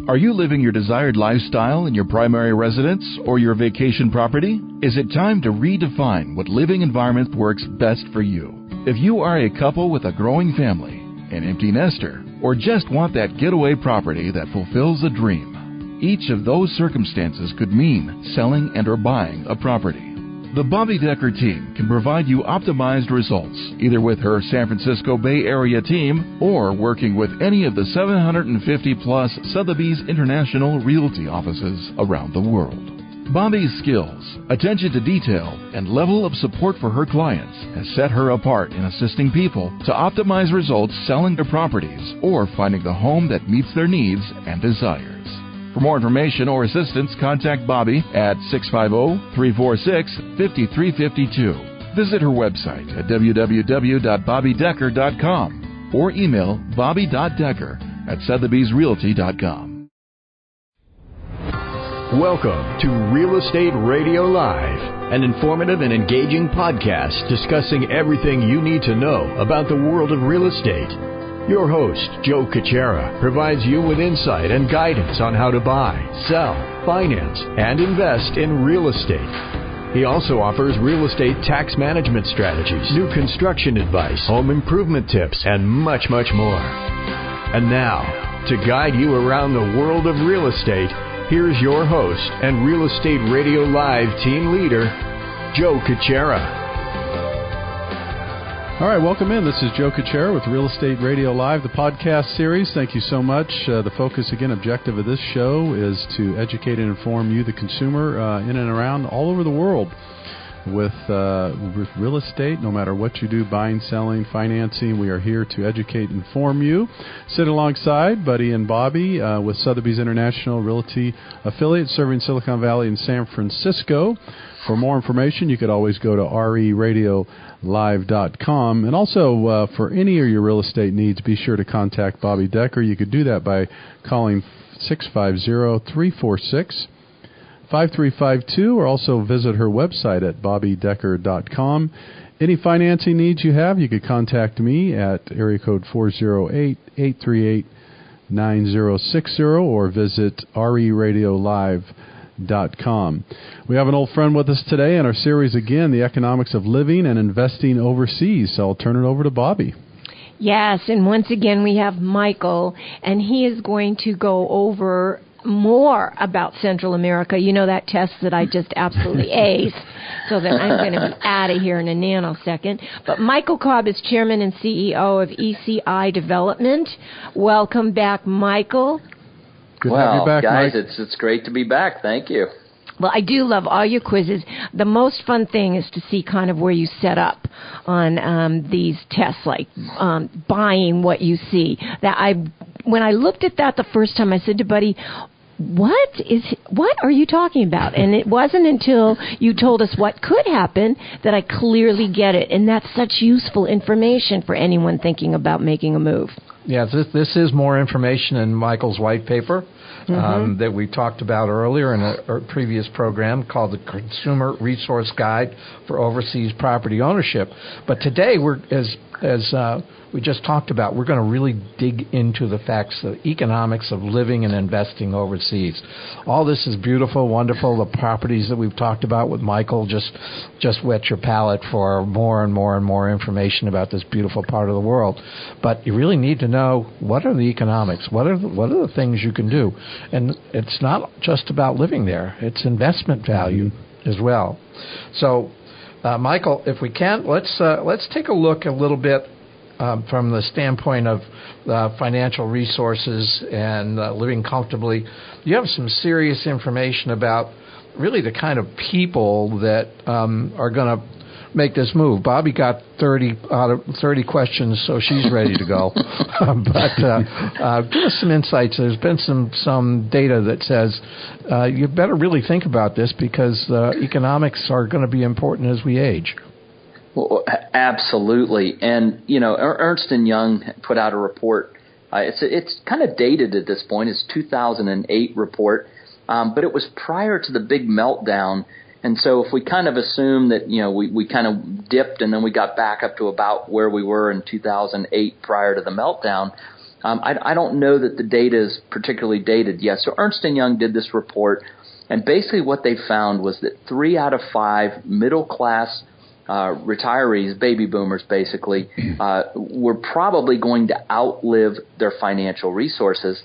Are you living your desired lifestyle in your primary residence or your vacation property? Is it time to redefine what living environment works best for you? If you are a couple with a growing family, an empty nester, or just want that getaway property that fulfills a dream, each of those circumstances could mean selling and or buying a property. The Bobbi Decker team can provide you optimized results, either with her San Francisco Bay Area team or working with any of the 750-plus Sotheby's International Realty offices around the world. Bobbi's skills, attention to detail, and level of support for her clients has set her apart in assisting people to optimize results selling their properties or finding the home that meets their needs and desires. For more information or assistance, contact Bobbi at 650-346-5352. Visit her website at www.bobbidecker.com or email bobby.decker@sotheby'srealty.com. Welcome to Real Estate Radio Live, an informative and engaging podcast discussing everything you need to know about the world of real estate. Your host, Joe Cucchiara, provides you with insight and guidance on how to buy, sell, finance, and invest in real estate. He also offers real estate tax management strategies, new construction advice, home improvement tips, and much, much more. And now, to guide you around the world of real estate, here's your host and Real Estate Radio Live team leader, Joe Cucchiara. All right, welcome in. This is Joe Cucchiara with Real Estate Radio Live, the podcast series. Thank you so much. The focus, again, objective of this show is to educate and inform you, the consumer, in and around all over the world with real estate. No matter what you do, buying, selling, financing, we are here to educate and inform you. Sit alongside Buddy and Bobbi with Sotheby's International Realty affiliate serving Silicon Valley and San Francisco. For more information, you could always go to reradiolive.com. And also, for any of your real estate needs, be sure to contact Bobbi Decker. You could do that by calling 650-346-5352 or also visit her website at bobbidecker.com. Any financing needs you have, you could contact me at area code 408-838-9060 or visit reradiolive.com. We have an old friend with us today in our series again, The Economics of Living and Investing Overseas. So I'll turn it over to Bobbi. Yes, and once again we have Michael, and he is going to go over more about Central America. You know that test that I just absolutely aced, so that I'm going to be out of here in a nanosecond. But Michael Cobb is Chairman and CEO of ECI Development. Welcome back, Michael. Good to have you back, guys, Mike. it's great to be back. Thank you. Well, I do love all your quizzes. The most fun thing is to see kind of where you set up on these tests, like buying what you see. When I looked at that the first time, I said to Buddy, what are you talking about? And it wasn't until you told us what could happen that I clearly get it. And that's such useful information for anyone thinking about making a move. Yeah, this is more information in Michael's white paper that we talked about earlier in a previous program called the Consumer Resource Guide for Overseas Property Ownership. But today, as we just talked about, we're going to really dig into the facts, the economics of living and investing overseas. All this is beautiful, wonderful. The properties that we've talked about with Michael just whet your palate for more and more and more information about this beautiful part of the world. But you really need to know, what are the economics? What are the things you can do? And it's not just about living there. It's investment value as well. So, Michael, if we can, let's take a look a little bit from the standpoint of financial resources and living comfortably. You have some serious information about really the kind of people that are going to make this move. Bobbi got 30 out of 30 questions, so she's ready to go. But give us some insights. There's been some data that says you better really think about this because economics are going to be important as we age. Well, absolutely. And, Ernst & Young put out a report. It's kind of dated at this point. It's a 2008 report, but it was prior to the big meltdown. And so if we kind of assume that, we kind of dipped and then we got back up to about where we were in 2008 prior to the meltdown, I don't know that the data is particularly dated yet. So Ernst & Young did this report, and basically what they found was that 3 out of 5 middle-class retirees, baby boomers basically, were probably going to outlive their financial resources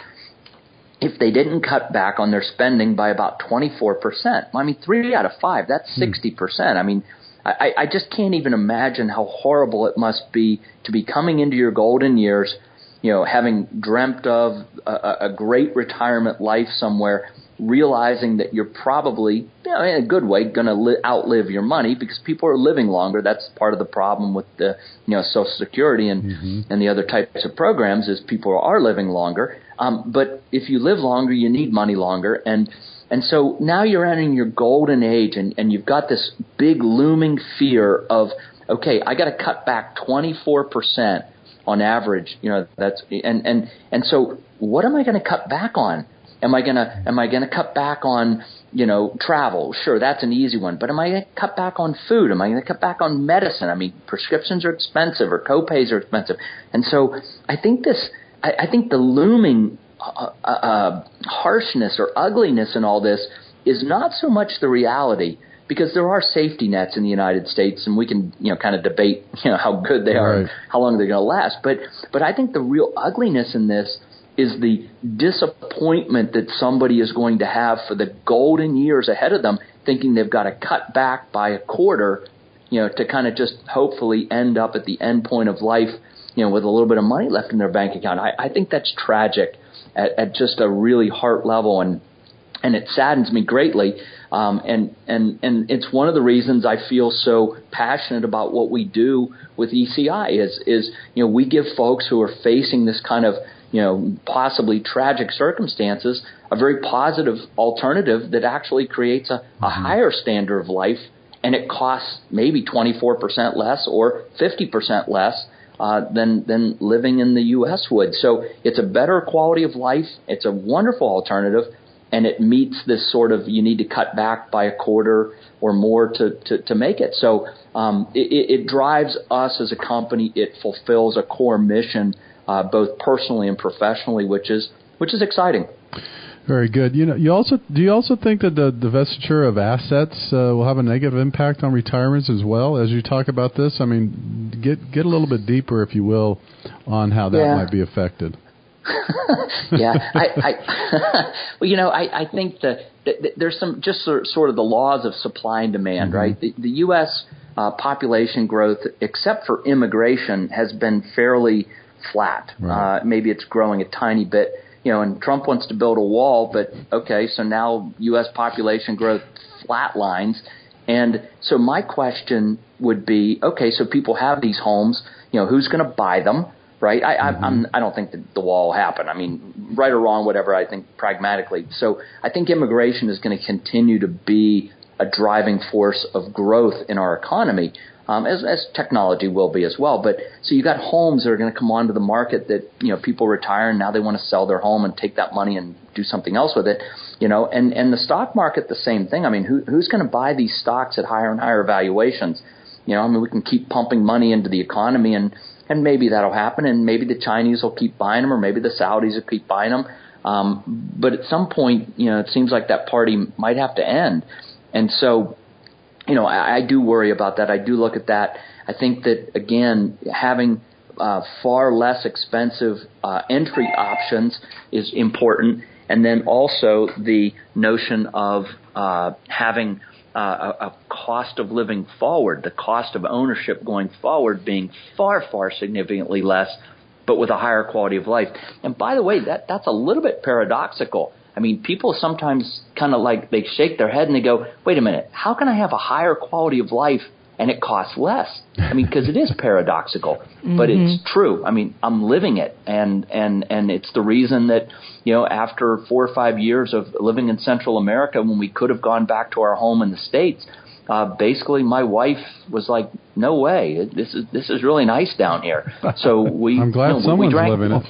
if they didn't cut back on their spending by about 24%. I mean, 3 out of 5, that's 60%. I mean, I just can't even imagine how horrible it must be to be coming into your golden years, having dreamt of a great retirement life somewhere, realizing that you're probably, in a good way, going to outlive your money because people are living longer. That's part of the problem with the, Social Security and the other types of programs is people are living longer. But if you live longer, you need money longer. And so now you're entering your golden age and you've got this big looming fear of, okay, I got to cut back 24% on average. That's and so what am I going to cut back on? Am I gonna cut back on, travel? Sure, that's an easy one. But am I gonna cut back on food? Am I gonna cut back on medicine? I mean, prescriptions are expensive or co-pays are expensive. And so I think the looming harshness or ugliness in all this is not so much the reality, because there are safety nets in the United States, and we can, kind of debate, how good they are, and how long they're going to last. But I think the real ugliness in this is the disappointment that somebody is going to have for the golden years ahead of them, thinking they've got to cut back by a quarter, to kind of just hopefully end up at the end point of life, with a little bit of money left in their bank account. I think that's tragic at just a really heart level, and it saddens me greatly. And it's one of the reasons I feel so passionate about what we do with ECI is we give folks who are facing this kind of possibly tragic circumstances a very positive alternative that actually creates a higher standard of life, and it costs maybe 24% less or 50% less than living in the U.S. would. So it's a better quality of life. It's a wonderful alternative. And it meets this sort of, you need to cut back by a quarter or more to make it. So it drives us as a company. It fulfills a core mission, both personally and professionally, which is exciting. Very good. Do you also think that the divestiture of assets will have a negative impact on retirements as well as you talk about this? I mean, get a little bit deeper, if you will, on how that might be affected. Yeah, I think that there's some just sort of the laws of supply and demand, right? The U.S. Population growth, except for immigration, has been fairly flat. Right. Maybe it's growing a tiny bit, and Trump wants to build a wall, but okay, so now U.S. population growth flatlines. And so my question would be, okay, so people have these homes, who's going to buy them? Right, I don't think that the wall will happen. I mean, right or wrong, whatever. I think pragmatically. So I think immigration is going to continue to be a driving force of growth in our economy, as technology will be as well. But so you got homes that are going to come onto the market that people retire and now they want to sell their home and take that money and do something else with it. And the stock market, the same thing. I mean, who's going to buy these stocks at higher and higher valuations? We can keep pumping money into the economy and maybe that'll happen, and maybe the Chinese will keep buying them, or maybe the Saudis will keep buying them. But at some point, it seems like that party might have to end. And so, I do worry about that. I do look at that. I think that, again, having far less expensive entry options is important. And then also the notion of having a cost of living forward, the cost of ownership going forward being far, far significantly less, but with a higher quality of life. And by the way, that's a little bit paradoxical. I mean, people sometimes kind of like they shake their head and they go, wait a minute, how can I have a higher quality of life and it costs less? I mean, because it is paradoxical, but it's true. I mean, I'm living it, and it's the reason that, after 4 or 5 years of living in Central America, when we could have gone back to our home in the States, basically my wife was like, no way, this is really nice down here. So I'm glad someone's living it.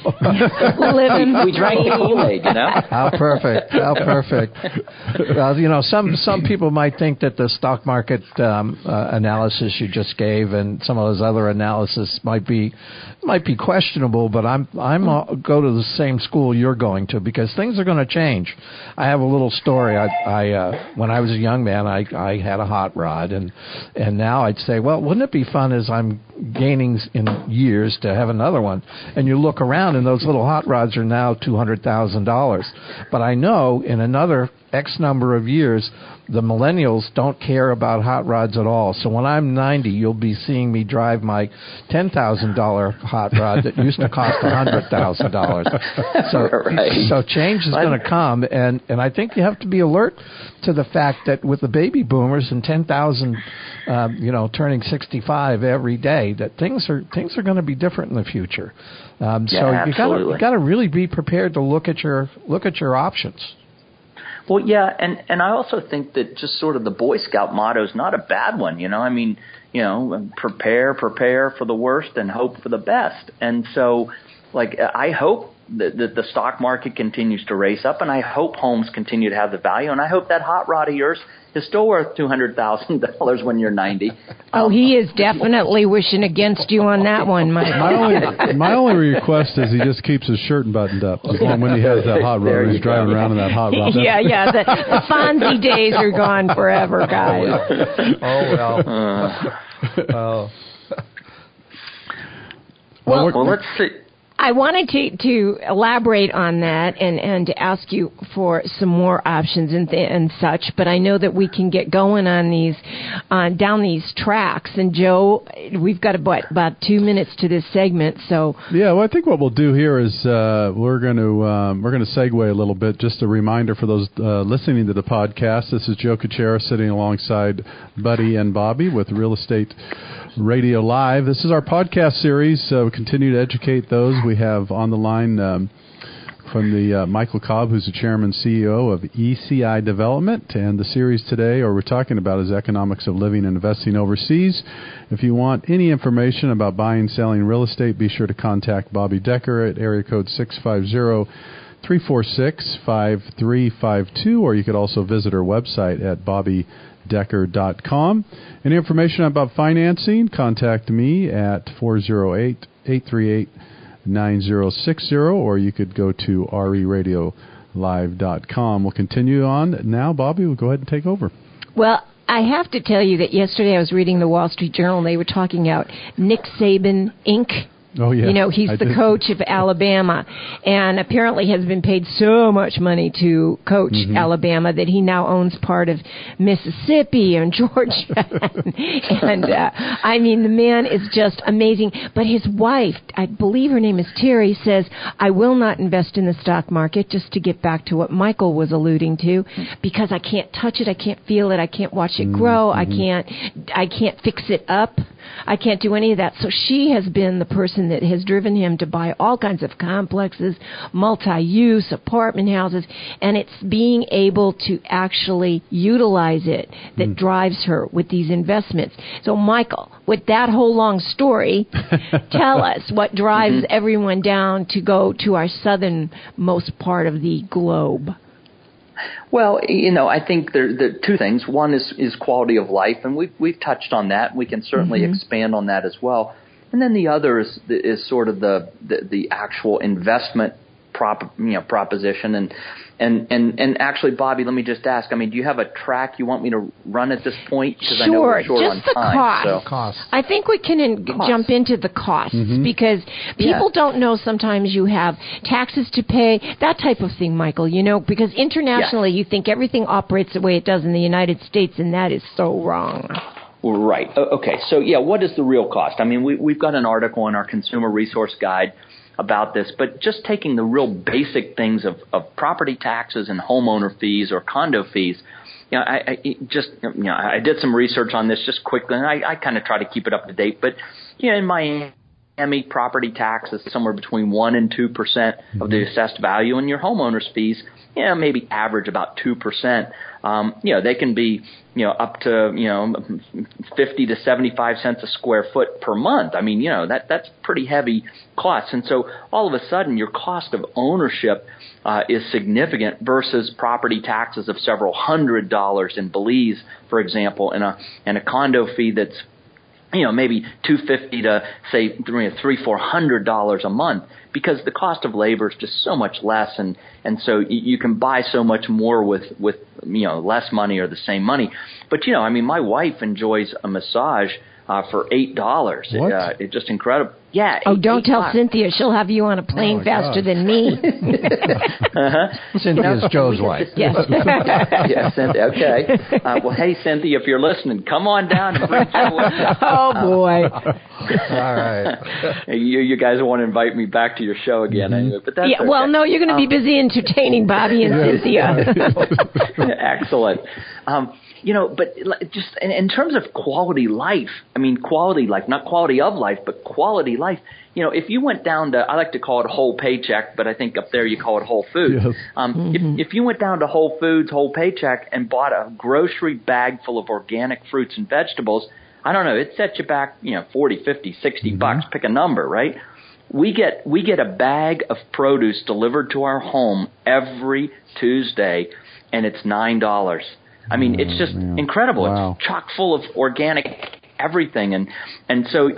we drank the Kool-Aid, How perfect. Well, some people might think that the stock market analysis you just gave and some of those other analysis might be questionable, but I'm go to the same school you're going to, because things are going to change. I have a little story. I when I was a young man, I had a hot rod, and now I'd say, well, wouldn't it be fun as I'm gaining in years to have another one? And you look around, and those little hot rods are now $200,000. But I know in another X number of years, the millennials don't care about hot rods at all. So when I'm 90, you'll be seeing me drive my $10,000 hot rod that used to cost $100,000. So change is going to come, and I think you have to be alert to the fact that with the baby boomers and 10,000, turning 65 every day, that things are going to be different in the future. So you got to really be prepared to look at your options. Well, yeah, and I also think that just sort of the Boy Scout motto is not a bad one, prepare for the worst and hope for the best. And so, I hope that the stock market continues to race up, and I hope homes continue to have the value, and I hope that hot rod of yours is still worth $200,000 when you're 90. Oh, he is definitely wishing against you on that one, Mike. My only request is he just keeps his shirt buttoned up when he has that hot rod. He's driving around in that hot rod. Yeah. The Fonzie days are gone forever, guys. Well, let's see. I wanted to elaborate on that and to ask you for some more options and such, but I know that we can get going on these down these tracks. And Joe, we've got about 2 minutes to this segment, so yeah. Well, I think what we'll do here is we're going to segue a little bit. Just a reminder for those listening to the podcast. This is Joe Cucchiara sitting alongside Buddy and Bobbi with Real Estate Radio Live. This is our podcast series. We continue to educate those. We have on the line from the Michael Cobb, who's the chairman and CEO of ECI Development. And the series today, or we're talking about, is Economics of Living and Investing Overseas. If you want any information about buying and selling real estate, be sure to contact Bobbi Decker at area code 650-346-5352, or you could also visit her website at bobbidecker.com. Any information about financing, contact me at 408-838-9060, or you could go to reradiolive.com. We'll continue on now. Bobbi, we'll go ahead and take over. Well, I have to tell you that yesterday I was reading the Wall Street Journal, and they were talking about Nick Saban, Inc., Oh, yeah. He's the coach of Alabama, and apparently has been paid so much money to coach Alabama that he now owns part of Mississippi and Georgia. and the man is just amazing. But his wife, I believe her name is Terry, says, I will not invest in the stock market, just to get back to what Michael was alluding to, because I can't touch it, I can't feel it, I can't watch it grow, I can't fix it up. I can't do any of that. So she has been the person that has driven him to buy all kinds of complexes, multi-use apartment houses, and it's being able to actually utilize it that drives her with these investments. So, Michael, with that whole long story, tell us what drives everyone down to go to our southernmost part of the globe. Well, I think there are two things. One is quality of life, and we've touched on that. We can certainly expand on that as well. And then the other is sort of the actual investment proposition. And actually, Bobbi, let me just ask. Do you have a track you want me to run at this point? Because I know we're short on time. Just the cost. I think we can jump into the costs because people don't know sometimes you have taxes to pay, that type of thing, Michael, because internationally you think everything operates the way it does in the United States, and that is so wrong. Right. Okay. So, what is the real cost? We've got an article in our Consumer Resource Guide about this, but just taking the real basic things of property taxes and homeowner fees or condo fees. I did some research on this just quickly, and I kind of try to keep it up to date. But in Miami, Miami property tax is somewhere between 1% and 2% of the assessed value, and your homeowner's fees, maybe average about 2%. They can be, up to, 50 to 75 cents a square foot per month. I mean, that's pretty heavy costs. And so all of a sudden your cost of ownership is significant versus property taxes of several $100s in Belize, for example, and a condo fee that's, maybe $250 to say $300-400 a month, because the cost of labor is just so much less, and so you can buy so much more with less money or the same money. But my wife enjoys a massage for $8. It's just incredible. Yeah. Don't tell Cynthia; she'll have you on a plane faster than me. Cynthia's Joe's wife. Yes. Yeah, Cynthia. Okay. Well, hey, Cynthia, if you're listening, come on down and bring Joe with you. Oh boy. All right. You guys want to invite me back to your show again, anyway? But that's okay. Well, no, you're going to be busy entertaining Bobbi and Cynthia. Excellent. But just in terms of quality life, quality life, not quality of life, but quality life. If you went down to, I like to call it Whole Paycheck, but I think up there you call it Whole Foods. Yes. If you went down to Whole Foods, Whole Paycheck, and bought a grocery bag full of organic fruits and vegetables, I don't know, it sets you back, 40, 50, 60 bucks, pick a number, right? We get a bag of produce delivered to our home every Tuesday, and it's $9. It's just incredible. Wow. It's chock full of organic everything. And so,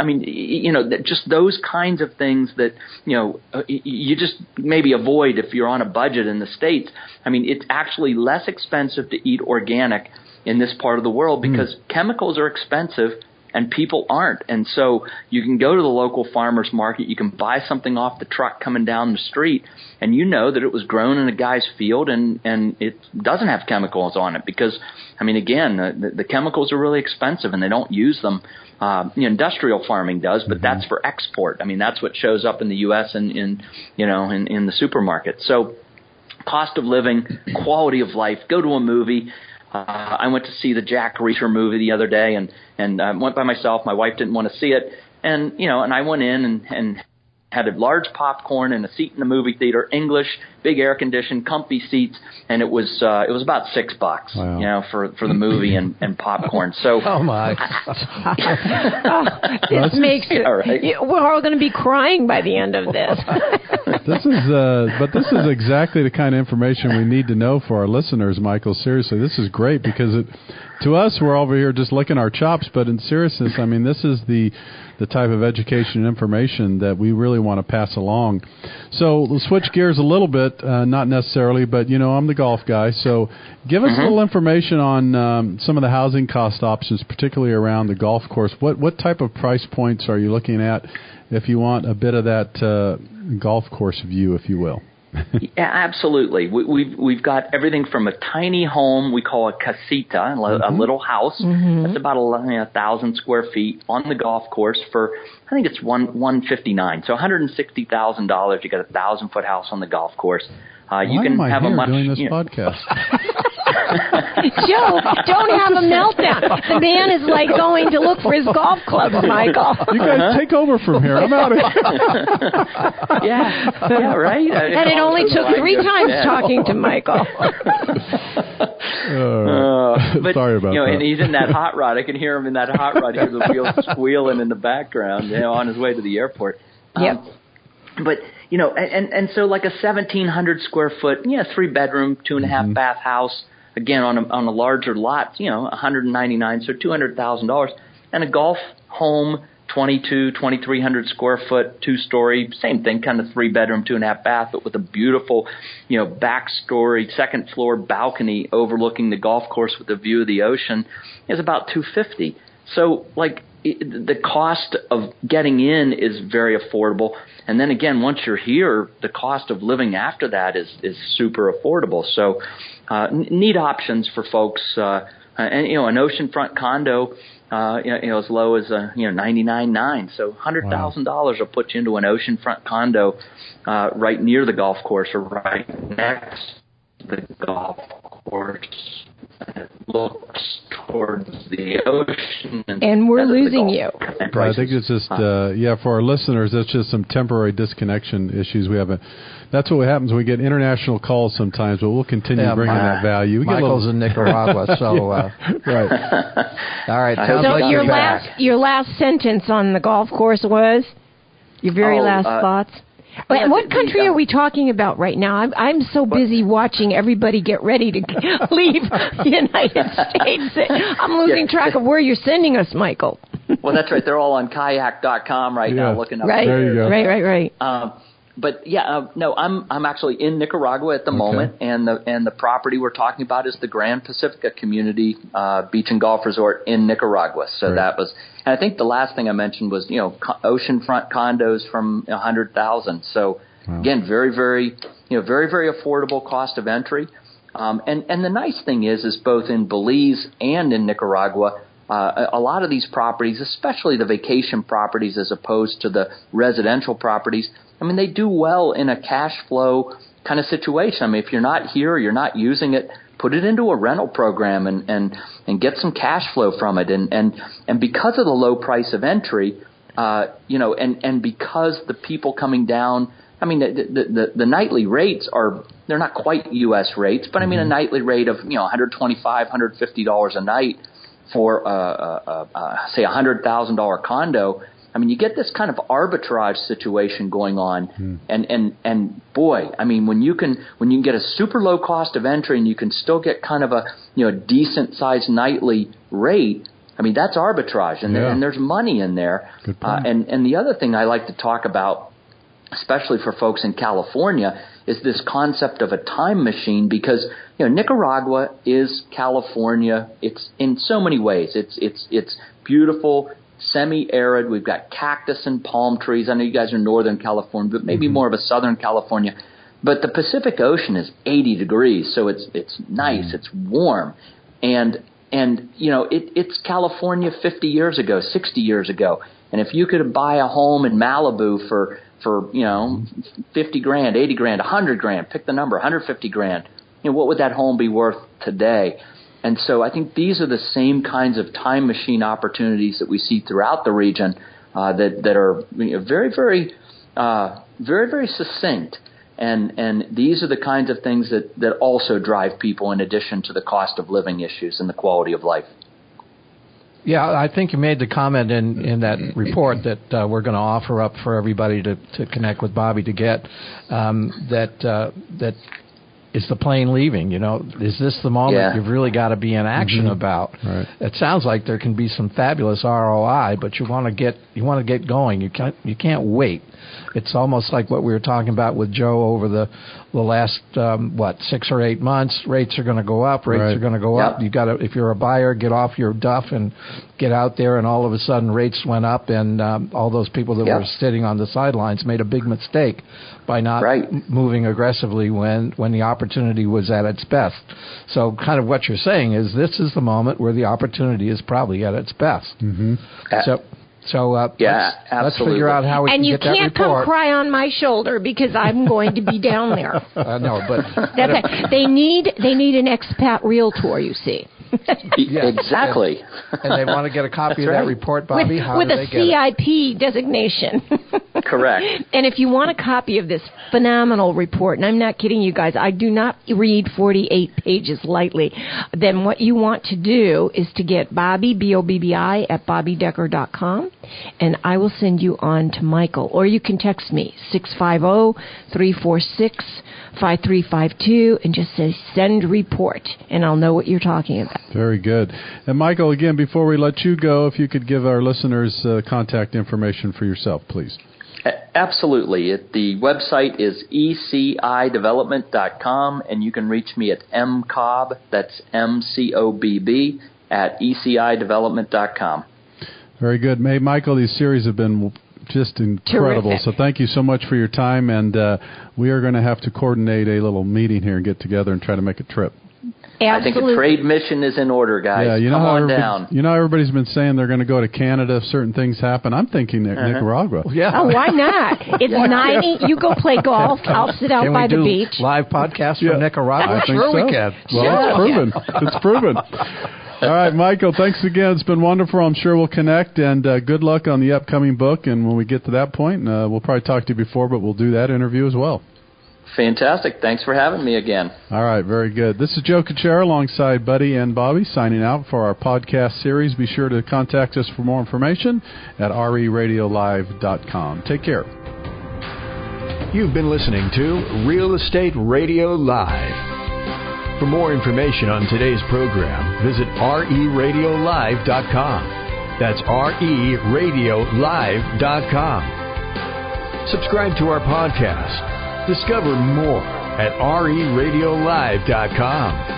just those kinds of things that, you just maybe avoid if you're on a budget in the States. It's actually less expensive to eat organic in this part of the world because chemicals are expensive and people aren't. And so you can go to the local farmer's market, you can buy something off the truck coming down the street, and you know that it was grown in a guy's field and it doesn't have chemicals on it because, again, the chemicals are really expensive and they don't use them. Industrial farming does, but that's for export. That's what shows up in the U.S. and in the supermarket. So cost of living, quality of life, go to a movie. I went to see the Jack Reacher movie the other day, and went by myself. My wife didn't want to see it, and I went in and had a large popcorn and a seat in the movie theater, English, big air conditioned, comfy seats, and it was about $6, wow. For the movie and popcorn. So oh my, this makes it. All right. We're all going to be crying by the end of this. This is exactly the kind of information we need to know for our listeners, Michael. Seriously, this is great because to us, we're over here just licking our chops, but in seriousness, this is the type of education and information that we really want to pass along. So we'll switch gears a little bit, not necessarily, but, I'm the golf guy. So give us a little information on some of the housing cost options, particularly around the golf course. What type of price points are you looking at if you want a bit of that golf course view, if you will? Yeah, absolutely. We've got everything from a tiny home we call a casita, a little house. That's about 1,000 square feet on the golf course for, I think it's $159. So $160,000. You got a 1,000-foot house on the golf course. You can have a much doing this podcast. Joe, don't have a meltdown. The man is like going to look for his golf clubs, Michael. You guys take over from here. I'm out of here. Yeah, right. And it only took 3 times talking to Michael. But, sorry about that. And he's in that hot rod. I can hear him in that hot rod. Hear the wheels squealing in the background, on his way to the airport. Yep. But and so like a 1,700 square foot, 3-bedroom, 2.5 bath house, again on a larger lot, $199, so $200,000, and a golf home, 2,300 square foot, 2-story, same thing, kind of 3-bedroom, 2.5 bath, but with a beautiful, back story, 2nd floor balcony overlooking the golf course with a view of the ocean, is about $250. So the cost of getting in is very affordable. And then again, once you're here, the cost of living after that is super affordable. So neat options for folks. And an oceanfront condo, as low as $99,900. So $100,000 will put you into an oceanfront condo right near the golf course or right next to the golf course. looks towards the ocean. And we're losing you. I think it's just, for our listeners, that's just some temporary disconnection issues. That's what happens when we get international calls sometimes, but we'll continue bringing that value. Michael's in Nicaragua, so... right. All right. So your last sentence on the golf course was? Your very last thoughts? And what country are we talking about right now? I'm so busy watching everybody get ready to leave the United States. I'm losing track of where you're sending us, Michael. Well, that's right. They're all on kayak.com right now looking up. Right, there you go. Right. But no, I'm actually in Nicaragua at the moment, and the property we're talking about is the Grand Pacifica Community Beach and Golf Resort in Nicaragua. So that was, and I think the last thing I mentioned was oceanfront condos from $100,000. So again, very very affordable cost of entry. And the nice thing is both in Belize and in Nicaragua, a lot of these properties, especially the vacation properties as opposed to the residential properties, I mean, they do well in a cash flow kind of situation. I mean, if you're not here or you're not using it, put it into a rental program and get some cash flow from it. And because of the low price of entry, and because the people coming down, I mean, the nightly rates they're not quite U.S. rates, but I mean, a nightly rate of, $125, $150 a night for, say, a $100,000 condo. I mean, you get this kind of arbitrage situation going on, and boy, I mean, when you can get a super low cost of entry and you can still get kind of a decent sized nightly rate, I mean, that's arbitrage, and there's money in there. Good point. And the other thing I like to talk about, especially for folks in California, is this concept of a time machine, because Nicaragua is California. It's in so many ways. It's beautiful. Semi-arid. We've got cactus and palm trees. I know you guys are Northern California, but maybe more of a Southern California. But the Pacific Ocean is 80 degrees, so it's nice. It's warm, and it's California 50 years ago, 60 years ago. And if you could buy a home in Malibu for $50,000, $80,000, $100,000, pick the number, $150,000, what would that home be worth today? And so I think these are the same kinds of time machine opportunities that we see throughout the region that are very, very, very, very succinct. And these are the kinds of things that also drive people in addition to the cost of living issues and the quality of life. Yeah, I think you made the comment in that report that we're going to offer up for everybody to connect with Bobbi to get that is the plane leaving. Is this the moment you've really got to be in action about? Right. It sounds like there can be some fabulous ROI, but you want to get going. You can't wait. It's almost like what we were talking about with Joe over the last 6 or 8 months. Rates are going to go up. Rates are going to go up. You got to, if you're a buyer, get off your duff and get out there. And all of a sudden, rates went up, and all those people that were sitting on the sidelines made a big mistake by not moving aggressively when the opportunity was at its best. So, kind of what you're saying is this is the moment where the opportunity is probably at its best. So let's figure out how we can get that report. And you can't come cry on my shoulder because I'm going to be down there. No, but they need an expat realtor, you see. Exactly. And they want to get a copy of that report, Bobbi. How with do they get it? CIP designation. Correct. And if you want a copy of this phenomenal report, and I'm not kidding you guys, I do not read 48 pages lightly, then what you want to do is to get Bobbi, BOBBI, at BobbiDecker.com, and I will send you on to Michael. Or you can text me, 650-346-5352, and just say, send report, and I'll know what you're talking about. Very good. And Michael, again, before we let you go, if you could give our listeners contact information for yourself, please. Absolutely. The website is ECIDevelopment.com, and you can reach me at mcobb, that's MCOBB, at ECIDevelopment.com. Very good. Hey, Michael, these series have been just incredible. Terrific. So thank you so much for your time, and we are going to have to coordinate a little meeting here and get together and try to make a trip. Absolutely. I think a trade mission is in order, guys. Yeah, Come on down. You know, everybody's been saying they're going to go to Canada if certain things happen. I'm thinking Nicaragua. Yeah. Oh, why not? It's 90. You go play golf. I'll sit out by the beach. Live podcasts from Nicaragua? I think Sure so. we can. Well, it's proven. It's proven. All right, Michael, thanks again. It's been wonderful. I'm sure we'll connect, and good luck on the upcoming book. And when we get to that point, we'll probably talk to you before, but we'll do that interview as well. Fantastic. Thanks for having me again. All right, very good. This is Joe Cucchiara alongside Buddy and Bobbi signing out for our podcast series. Be sure to contact us for more information at reradiolive.com. Take care. You've been listening to Real Estate Radio Live. For more information on today's program, visit reradiolive.com. That's reradiolive.com. Subscribe to our podcast. Discover more at reradiolive.com.